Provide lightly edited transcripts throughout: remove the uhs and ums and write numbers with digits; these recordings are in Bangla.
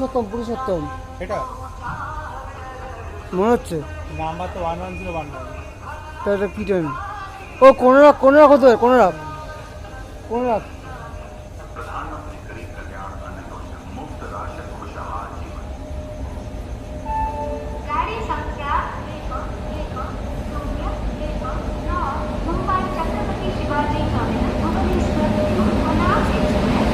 পুরুষোত্তম এটা মনে হচ্ছে। নাম্বার তো 11011। তাহলে কি ট্রেন? ও কোনোরা হতে হয়, কোনোরা गाड़ी संख्या 1109 मुंबई छत्रपति शिवाजी टर्मिनस भुवनेश्वर वनाज एक्सप्रेस।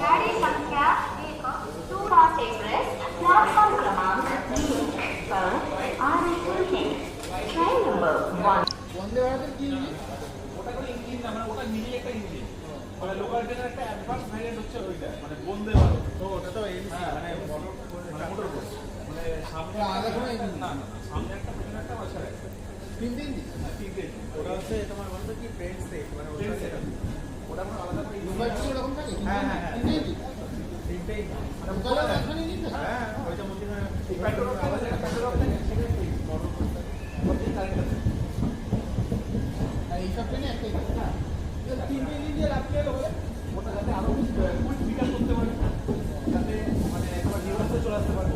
गाड़ी संख्या 1 एक्सप्रेस प्लेटफॉर्म क्रमांक 3 पर आ रही है। Train number 1। বন্দে ভারতের কি ইঞ্জিন? ওটা কোনো ইঞ্জিন না, মানে ওটা নিজেই একটা ইঞ্জিন। মানে লোকাল ট্রেনের একটা অ্যাডভান্স ভ্যারিয়েন্ট হচ্ছে ওইটা, মানে বন্দে ভারত। তো ওটা তো এমসি মানে মোটর কোচ। মানে সামনে আলাদা কোনো ইঞ্জিন না, সামনে একটা পেছনে একটা মাঝখানে একটা। তিনটে ইঞ্জিন? হ্যাঁ, তিনটে ইঞ্জিন। ওটা হচ্ছে তোমার বলতে কি ট্রেন সেট, মানে ওটা সেট আছে। ওটা কোনো আলাদা কোনো ইঞ্জিন। লোকাল ট্রেন এরকম থাকে? হ্যাঁ, তিনটে ইঞ্জিন। তিনটে ইঞ্জিন। মানে লোকাল ট্রেন ইঞ্জিন তো? হ্যাঁ।